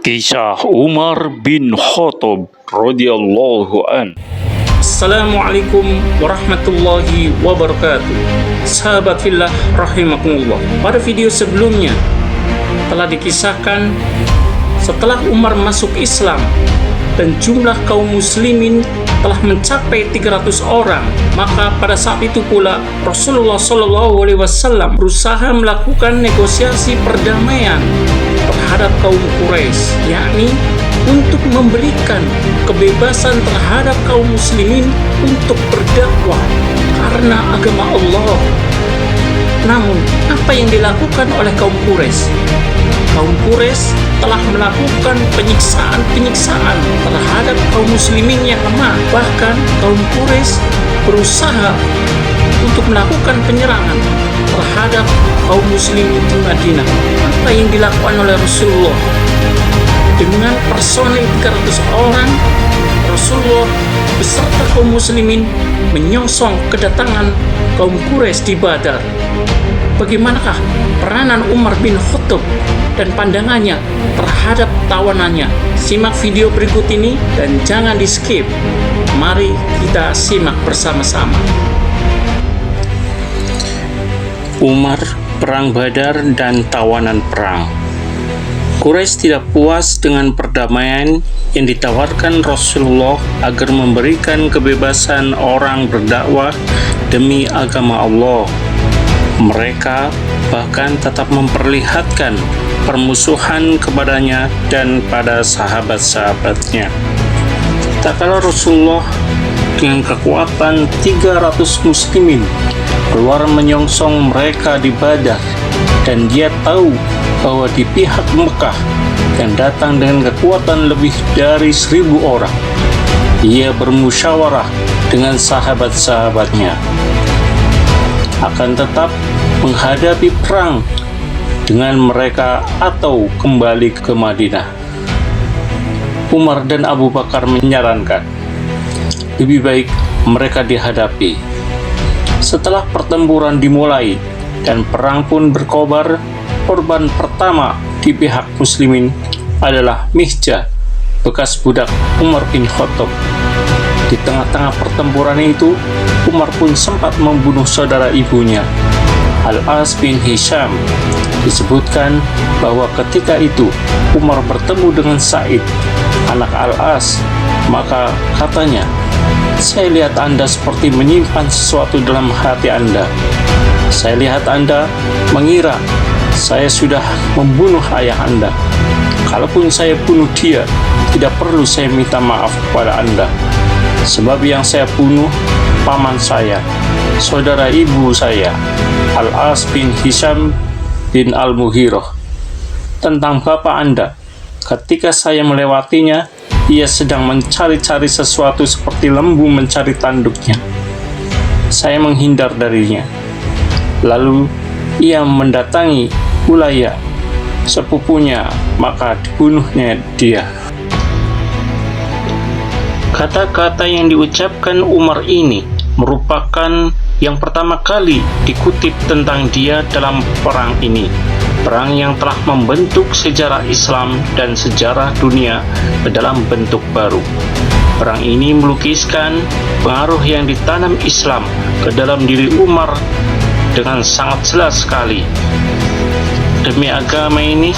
Kisah Umar bin Khattab radhiyallahu an. Assalamualaikum warahmatullahi wabarakatuh. Sahabat fillah rahimakumullah. Pada video sebelumnya telah dikisahkan setelah Umar masuk Islam dan jumlah kaum muslimin telah mencapai 300 orang, maka pada saat itu pula Rasulullah SAW berusaha melakukan negosiasi perdamaian terhadap kaum Quraisy, yakni untuk memberikan kebebasan terhadap kaum muslimin untuk berdakwah karena agama Allah. Namun, apa yang dilakukan oleh kaum Quraisy? Kaum Quraisy telah melakukan penyiksaan terhadap kaum muslimin yang lemah. Bahkan kaum Quraisy berusaha untuk melakukan penyerangan terhadap kaum muslimin di Madinah. Apa yang dilakukan oleh Rasulullah? Dengan personil 300 orang, Rasulullah beserta kaum muslimin menyongsong kedatangan kaum Quraisy di Badar. Bagaimanakah peranan Umar bin Khattab dan pandangannya terhadap tawanannya? Simak video berikut ini dan jangan di skip. Mari kita simak bersama-sama. Umar, Perang Badar dan tawanan perang. Quraisy tidak puas dengan perdamaian yang ditawarkan Rasulullah agar memberikan kebebasan orang berdakwah demi agama Allah. Mereka bahkan tetap memperlihatkan permusuhan kepadanya dan pada sahabat-sahabatnya. Tak kala Rasulullah dengan kekuatan 300 muslimin keluar menyongsong mereka di Badar, dan dia tahu bahwa di pihak Mekah yang datang dengan kekuatan lebih dari 1000 orang. Ia bermusyawarah dengan sahabat-sahabatnya akan tetap menghadapi perang dengan mereka atau kembali ke Madinah. Umar dan Abu Bakar menyarankan lebih baik mereka dihadapi. Setelah pertempuran dimulai dan perang pun berkobar, korban pertama di pihak muslimin adalah Mihjah, bekas budak Umar bin Khattab. Di tengah-tengah pertempuran itu, Umar pun sempat membunuh saudara ibunya, Al-As bin Hisham. Disebutkan bahwa ketika itu Umar bertemu dengan Sa'id, anak Al-As, maka katanya, "Saya lihat Anda seperti menyimpan sesuatu dalam hati Anda. Saya lihat Anda mengira saya sudah membunuh ayah Anda. Kalaupun saya bunuh dia, tidak perlu saya minta maaf kepada Anda. Sebab yang saya bunuh paman saya, saudara ibu saya, Al-As bin Hisham bin Al-Mughirah. Tentang bapak Anda, ketika saya melewatinya, ia sedang mencari-cari sesuatu seperti lembu mencari tanduknya. Saya menghindar darinya. Lalu ia mendatangi Ulayya, sepupunya, maka dibunuhnya dia." Kata-kata yang diucapkan Umar ini merupakan yang pertama kali dikutip tentang dia dalam perang ini. Perang yang telah membentuk sejarah Islam dan sejarah dunia ke dalam bentuk baru. Perang ini melukiskan pengaruh yang ditanam Islam ke dalam diri Umar dengan sangat jelas sekali. Demi agama ini,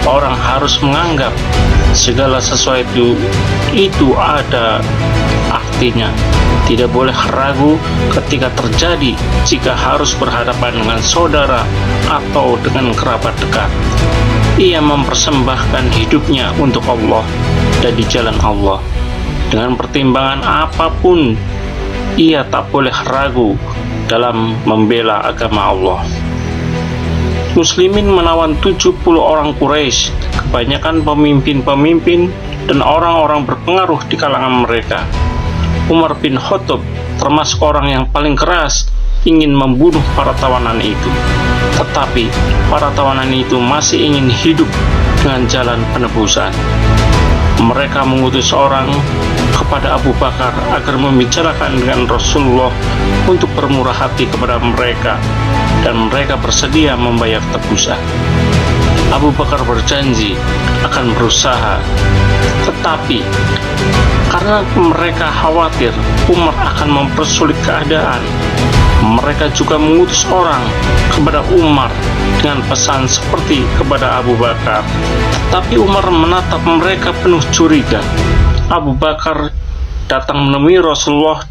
orang harus menganggap segala sesuatu itu ada artinya. Tidak boleh ragu ketika terjadi jika harus berhadapan dengan saudara atau dengan kerabat dekat. Ia mempersembahkan hidupnya untuk Allah dan di jalan Allah. Dengan pertimbangan apapun, ia tak boleh ragu dalam membela agama Allah. Muslimin menawan 70 orang Quraisy, kebanyakan pemimpin-pemimpin dan orang-orang berpengaruh di kalangan mereka. Umar bin Khattab termasuk orang yang paling keras ingin membunuh para tawanan itu. Tetapi para tawanan itu masih ingin hidup dengan jalan penebusan. Mereka mengutus orang kepada Abu Bakar agar membicarakan dengan Rasulullah untuk bermurah hati kepada mereka, dan mereka bersedia membayar tebusan. Abu Bakar berjanji akan berusaha, tetapi karena mereka khawatir Umar akan mempersulit keadaan, mereka juga mengutus orang kepada Umar dengan pesan seperti kepada Abu Bakar. Tapi Umar menatap mereka penuh curiga. Abu Bakar datang menemui Rasulullah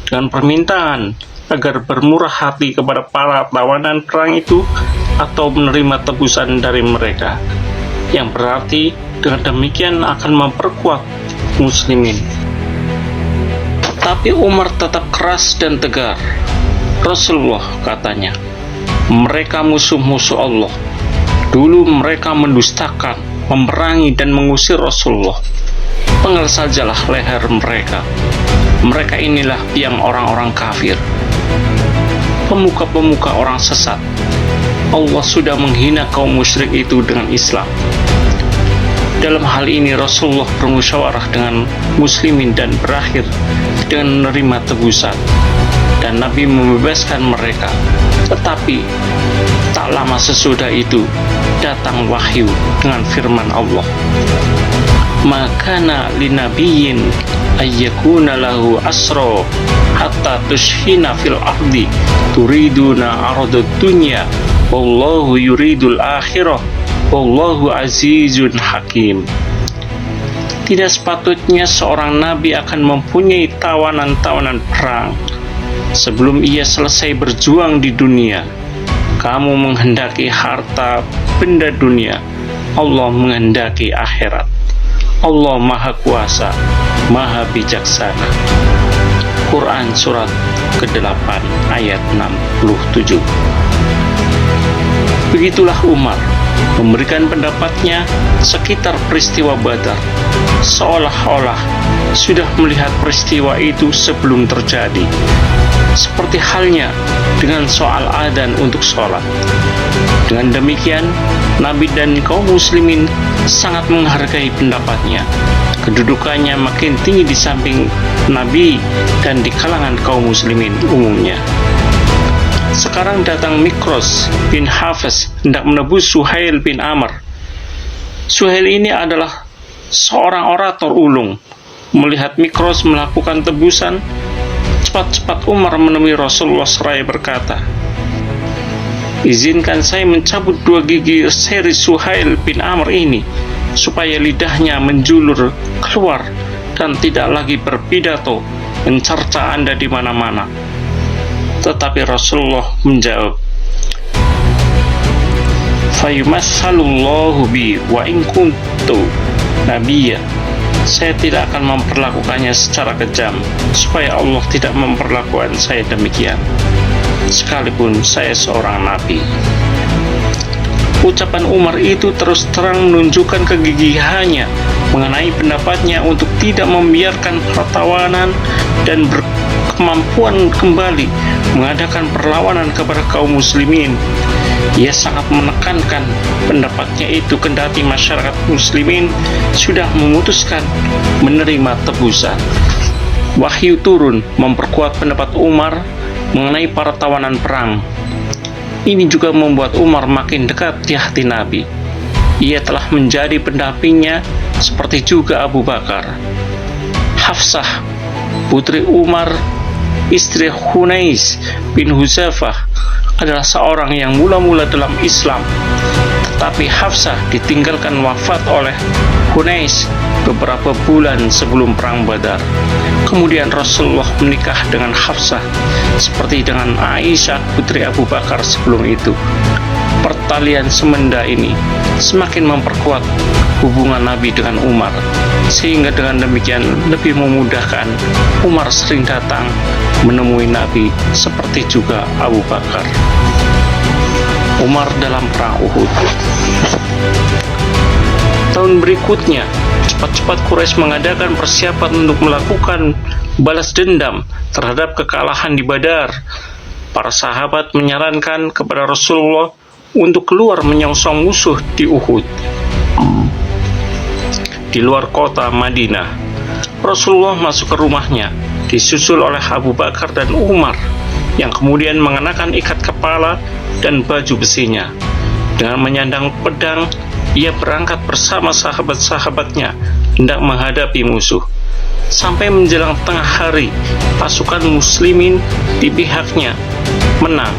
dengan permintaan agar bermurah hati kepada para tawanan perang itu atau menerima tebusan dari mereka, yang berarti dengan demikian akan memperkuat muslimin. Tapi Umar tetap keras dan tegar. Rasulullah, katanya, mereka musuh-musuh Allah. Dulu mereka mendustakan, memerangi dan mengusir Rasulullah. Penggal sajalah leher mereka. Mereka inilah biang orang-orang kafir, pemuka-pemuka orang sesat. Allah sudah menghina kaum musyrik itu dengan Islam. Dalam hal ini Rasulullah bermusyawarah dengan muslimin dan berakhir dengan menerima tebusan, dan Nabi membebaskan mereka. Tetapi tak lama sesudah itu datang wahyu dengan firman Allah, "Makana linabiyyin ayyakuna lahu asra hatta tushhina fil ardi turiduna aradud dunya wallahu yuridul akhirah wallahu azizun hakim." Tidak sepatutnya seorang nabi akan mempunyai tawanan-tawanan perang sebelum ia selesai berjuang di dunia. Kamu menghendaki harta benda dunia, Allah menghendaki akhirat. Allah Maha Kuasa, Maha Bijaksana. Quran surat ke-8 ayat 67. Begitulah Umar memberikan pendapatnya sekitar peristiwa Badar, seolah-olah sudah melihat peristiwa itu sebelum terjadi, seperti halnya dengan soal adzan untuk sholat. Dengan demikian, Nabi dan kaum muslimin sangat menghargai pendapatnya. Kedudukannya makin tinggi di samping Nabi dan di kalangan kaum muslimin umumnya. Sekarang datang Mikros bin Hafiz hendak menebus Suhail bin Amr. Suhail ini adalah seorang orator ulung. Melihat Mikros melakukan tebusan, cepat-cepat Umar menemui Rasulullah seraya berkata, "Izinkan saya mencabut 2 gigi seri Suhail bin Amr ini, supaya lidahnya menjulur keluar dan tidak lagi berpidato mencerca Anda di mana-mana." Tetapi Rasulullah menjawab, "Fayumassalullahu bi wa in kuntu nabiyya." Saya tidak akan memperlakukannya secara kejam, supaya Allah tidak memperlakukan saya demikian, sekalipun saya seorang nabi. Ucapan Umar itu terus terang menunjukkan kegigihannya mengenai pendapatnya untuk tidak membiarkan pertawanan dan berkemampuan kembali mengadakan perlawanan kepada kaum muslimin. Ia sangat menekankan pendapatnya itu kendati masyarakat muslimin sudah memutuskan menerima tebusan. Wahyu turun memperkuat pendapat Umar mengenai para tawanan perang. Ini juga membuat Umar makin dekat di hati Nabi. Ia telah menjadi pendampingnya seperti juga Abu Bakar. Hafsah, putri Umar, istri Hunais bin Huzafah, adalah seorang yang mula-mula dalam Islam, tetapi Hafsah ditinggalkan wafat oleh Hunais beberapa bulan sebelum perang Badar. Kemudian Rasulullah menikah dengan Hafsah seperti dengan Aisyah putri Abu Bakar sebelum itu. Pertalian semenda ini semakin memperkuat hubungan Nabi dengan Umar, sehingga dengan demikian lebih memudahkan Umar sering datang menemui Nabi seperti juga Abu Bakar. Umar dalam perang Uhud. Tahun berikutnya, cepat-cepat Quraisy mengadakan persiapan untuk melakukan balas dendam terhadap kekalahan di Badar. Para sahabat menyarankan kepada Rasulullah untuk keluar menyongsong musuh di Uhud, di luar kota Madinah. Rasulullah masuk ke rumahnya, disusul oleh Abu Bakar dan Umar, yang kemudian mengenakan ikat kepala dan baju besinya. Dengan menyandang pedang, ia berangkat bersama sahabat-sahabatnya hendak menghadapi musuh. Sampai menjelang tengah hari, pasukan muslimin di pihaknya menang.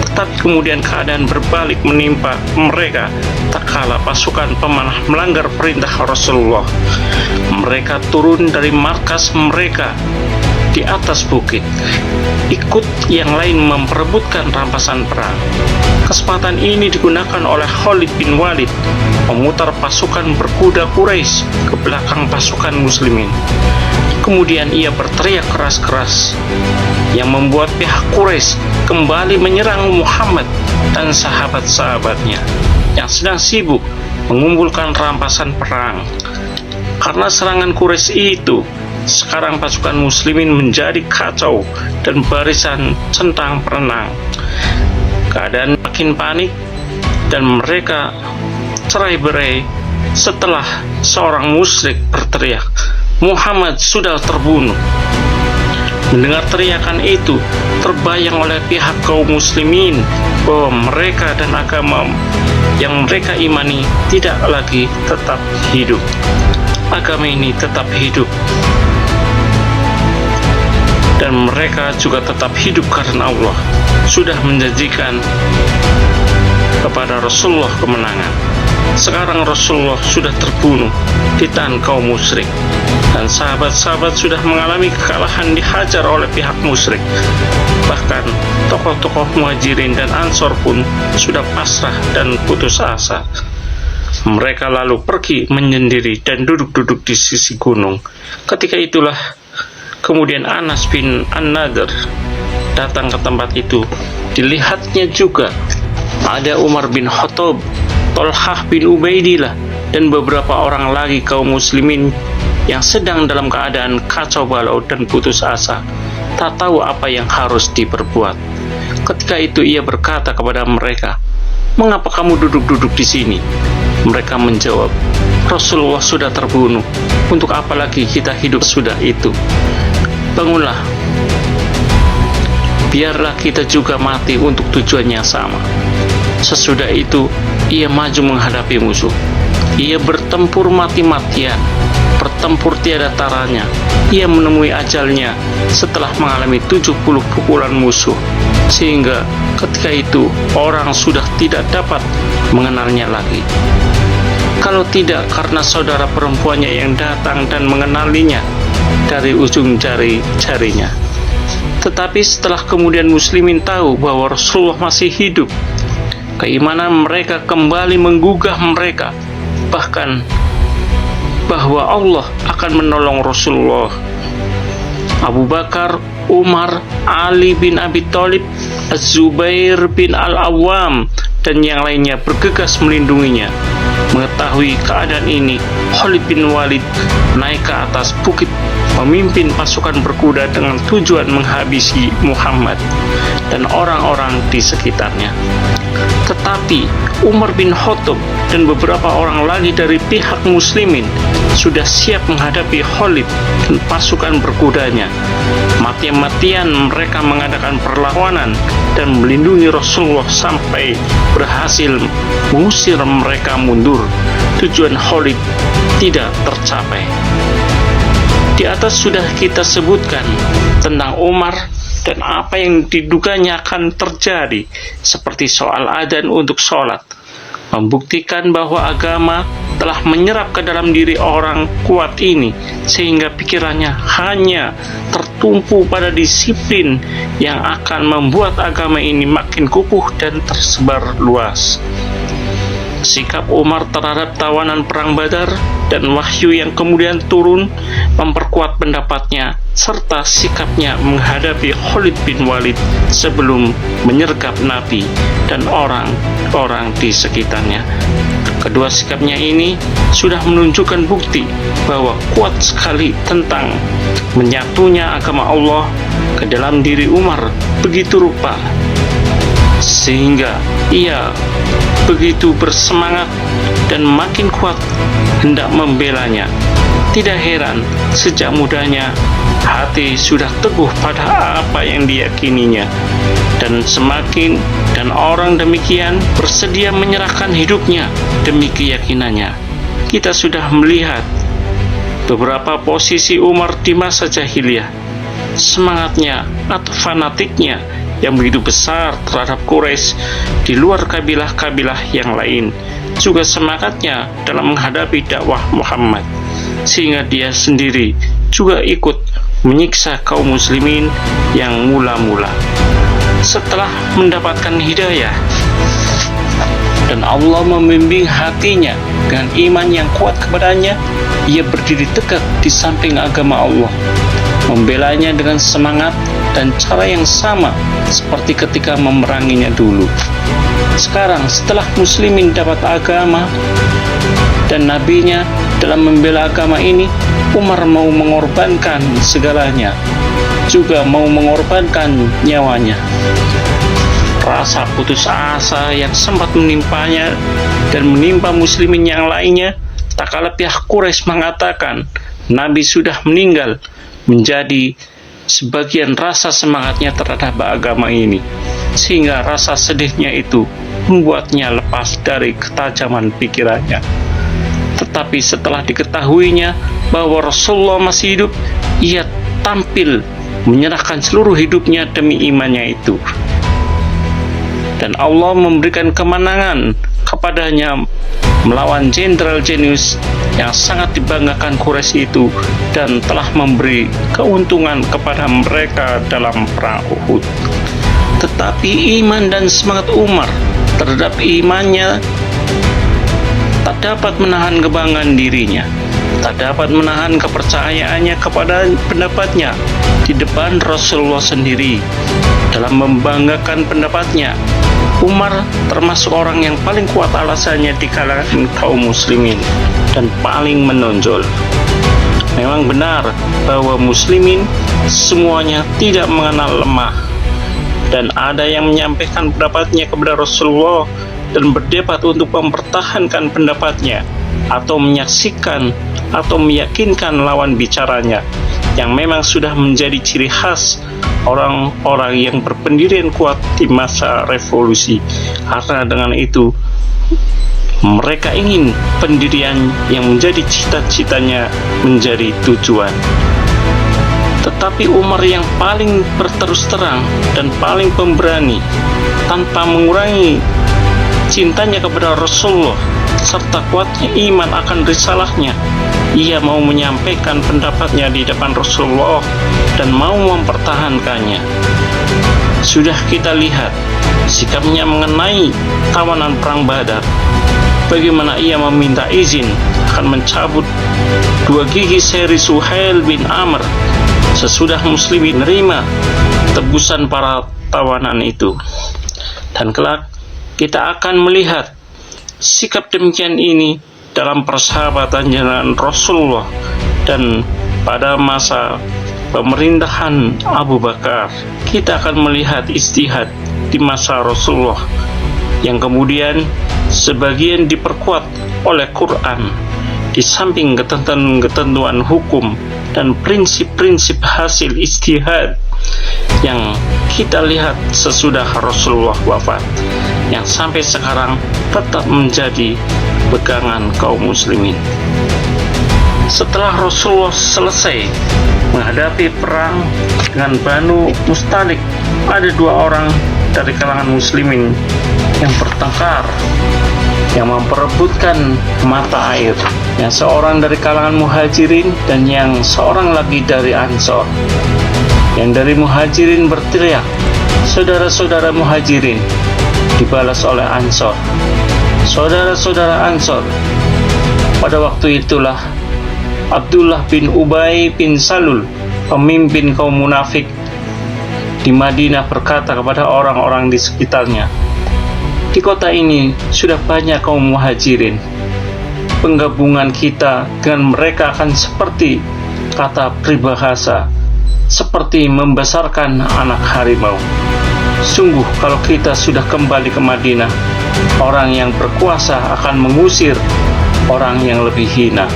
Tetapi kemudian keadaan berbalik menimpa mereka tak kala pasukan pemanah melanggar perintah Rasulullah. Mereka turun dari markas mereka di atas bukit, ikut yang lain memperebutkan rampasan perang. Kesempatan ini digunakan oleh Khalid bin Walid memutar pasukan berkuda Quraisy ke belakang pasukan muslimin. Kemudian ia berteriak keras-keras yang membuat pihak Quraisy kembali menyerang Muhammad dan sahabat-sahabatnya yang sedang sibuk mengumpulkan rampasan perang. Karena serangan Quraisy itu, sekarang pasukan muslimin menjadi kacau dan barisan centang perenang. Keadaan makin panik dan mereka cerai-berai setelah seorang musyrik berteriak, "Muhammad sudah terbunuh." Mendengar teriakan itu, terbayang oleh pihak kaum muslimin bahwa mereka dan agama yang mereka imani tidak lagi tetap hidup. Agama ini tetap hidup, dan mereka juga tetap hidup karena Allah sudah menjanjikan kepada Rasulullah kemenangan. Sekarang Rasulullah sudah terbunuh di tangan kaum musyrik, dan sahabat-sahabat sudah mengalami kekalahan, dihajar oleh pihak musyrik. Bahkan tokoh-tokoh Muhajirin dan Ansor pun sudah pasrah dan putus asa. Mereka lalu pergi menyendiri dan duduk-duduk di sisi gunung. Ketika itulah kemudian Anas bin An-Nadr datang ke tempat itu. Dilihatnya juga ada Umar bin Khattab, Thalhah bin Ubaidillah, dan beberapa orang lagi kaum muslimin yang sedang dalam keadaan kacau balau dan putus asa, tak tahu apa yang harus diperbuat. Ketika itu ia berkata kepada mereka, "Mengapa kamu duduk-duduk di sini?" Mereka menjawab, "Rasulullah sudah terbunuh. Untuk apa lagi kita hidup sudah itu? Bangunlah, biarlah kita juga mati untuk tujuan yang sama." Sesudah itu, ia maju menghadapi musuh. Ia bertempur mati-matian, bertempur tiada taranya. Ia menemui ajalnya setelah mengalami 70 pukulan musuh, sehingga ketika itu orang sudah tidak dapat mengenalnya lagi. Kalau tidak karena saudara perempuannya yang datang dan mengenalinya dari ujung jari-jarinya. Tetapi setelah kemudian muslimin tahu bahwa Rasulullah masih hidup, keimanan mereka kembali menggugah mereka, bahkan bahwa Allah akan menolong Rasulullah. Abu Bakar, Umar, Ali bin Abi Thalib, Az-Zubair bin Al-Awwam, dan yang lainnya bergegas melindunginya. Mengetahui keadaan ini, Khalid bin Walid naik ke atas bukit memimpin pasukan berkuda dengan tujuan menghabisi Muhammad dan orang-orang di sekitarnya. Tetapi Umar bin Khattab dan beberapa orang lagi dari pihak muslimin sudah siap menghadapi Khalid dan pasukan berkudanya. Mati-matian mereka mengadakan perlawanan dan melindungi Rasulullah sampai berhasil mengusir mereka mundur. Tujuan Khalid tidak tercapai. Di atas sudah kita sebutkan tentang Umar dan apa yang diduganya akan terjadi, seperti soal adzan untuk sholat, membuktikan bahwa agama telah menyerap ke dalam diri orang kuat ini, sehingga pikirannya hanya tertumpu pada disiplin yang akan membuat agama ini makin kukuh dan tersebar luas. Sikap Umar terhadap tawanan perang Badar dan wahyu yang kemudian turun memperkuat pendapatnya, serta sikapnya menghadapi Khalid bin Walid sebelum menyergap Nabi dan orang-orang di sekitarnya. Kedua sikapnya ini sudah menunjukkan bukti bahwa kuat sekali tentang menyatunya agama Allah ke dalam diri Umar begitu rupa, sehingga ia begitu bersemangat dan makin kuat hendak membelanya. Tidak heran sejak mudanya hati sudah teguh pada apa yang diyakininya, dan semakin dan orang demikian bersedia menyerahkan hidupnya demi keyakinannya. Kita sudah melihat beberapa posisi Umar di masa jahiliyah. Semangatnya atau fanatiknya yang begitu besar terhadap Quraisy di luar kabilah-kabilah yang lain, juga semangatnya dalam menghadapi dakwah Muhammad, sehingga dia sendiri juga ikut menyiksa kaum muslimin yang mula-mula. Setelah mendapatkan hidayah dan Allah membimbing hatinya dengan iman yang kuat kepadanya, ia berdiri tegak di samping agama Allah, membelanya dengan semangat dan cara yang sama seperti ketika memeranginya dulu. Sekarang setelah muslimin dapat agama dan nabinya dalam membela agama ini, Umar mau mengorbankan segalanya, juga mau mengorbankan nyawanya. Rasa putus asa yang sempat menimpanya dan menimpa muslimin yang lainnya, tak kala pihak Quraisy mengatakan Nabi sudah meninggal, menjadi sebagian rasa semangatnya terhadap agama ini, sehingga rasa sedihnya itu membuatnya lepas dari ketajaman pikirannya. Tetapi setelah diketahuinya bahwa Rasulullah masih hidup, ia tampil menyerahkan seluruh hidupnya demi imannya itu. Dan Allah memberikan kemenangan kepadanya melawan Jenderal Jenius yang sangat dibanggakan Quraisy itu, dan telah memberi keuntungan kepada mereka dalam perang Uhud. Tetapi iman dan semangat Umar terhadap imannya tak dapat menahan kebanggaan dirinya, tak dapat menahan kepercayaannya kepada pendapatnya di depan Rasulullah sendiri. Dalam membanggakan pendapatnya, Umar termasuk orang yang paling kuat alasannya di kalangan kaum muslimin dan paling menonjol. Memang benar bahwa muslimin semuanya tidak mengenal lemah, dan ada yang menyampaikan pendapatnya kepada Rasulullah dan berdebat untuk mempertahankan pendapatnya, atau menyaksikan atau meyakinkan lawan bicaranya, yang memang sudah menjadi ciri khas orang-orang yang berpendirian kuat di masa revolusi. Karena dengan itu mereka ingin pendirian yang menjadi cita-citanya menjadi tujuan. Tetapi Umar yang paling berterus terang dan paling pemberani, tanpa mengurangi cintanya kepada Rasulullah serta kuatnya iman akan risalahnya, ia mau menyampaikan pendapatnya di depan Rasulullah dan mau mempertahankannya. Sudah kita lihat sikapnya mengenai tawanan perang Badar, bagaimana ia meminta izin akan mencabut 2 gigi seri Suhail bin Amr sesudah muslimin menerima tebusan para tawanan itu. Dan kelak kita akan melihat sikap demikian ini dalam persahabatan jalan Rasulullah dan pada masa pemerintahan Abu Bakar. Kita akan melihat istihad di masa Rasulullah yang kemudian sebagian diperkuat oleh Quran, di samping ketentuan hukum dan prinsip-prinsip hasil istihad yang kita lihat sesudah Rasulullah wafat, yang sampai sekarang tetap menjadi pegangan kaum muslimin. Setelah Rasulullah selesai menghadapi perang dengan Banu Mustalik, ada 2 orang dari kalangan muslimin yang bertengkar, yang memperebutkan mata air, yang seorang dari kalangan muhajirin dan yang seorang lagi dari Ansor. Yang dari muhajirin berteriak, "Saudara-saudara muhajirin!" Dibalas oleh Ansor, "Saudara-saudara Ansor!" Pada waktu itulah Abdullah bin Ubay bin Salul, pemimpin kaum munafik di Madinah, berkata kepada orang-orang di sekitarnya, "Di kota ini sudah banyak kaum muhajirin. Penggabungan kita dengan mereka akan seperti kata peribahasa, seperti membesarkan anak harimau. Sungguh kalau kita sudah kembali ke Madinah, orang yang berkuasa akan mengusir orang yang lebih hina."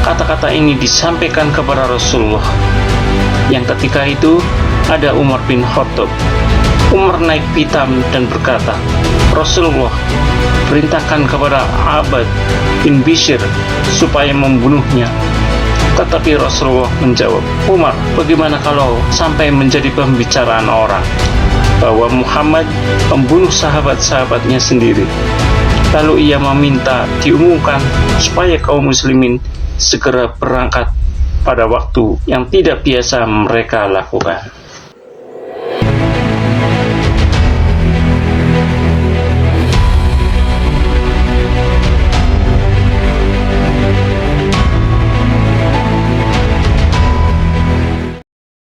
Kata-kata ini disampaikan kepada Rasulullah, yang ketika itu ada Umar bin Khattab. Umar naik pitam dan berkata, Rasulullah perintahkan kepada Abad bin Bishr supaya membunuhnya. Tetapi Rasulullah menjawab, Umar, bagaimana kalau sampai menjadi pembicaraan orang bahwa Muhammad membunuh sahabat-sahabatnya sendiri? Lalu ia meminta diumumkan supaya kaum muslimin segera berangkat pada waktu yang tidak biasa mereka lakukan.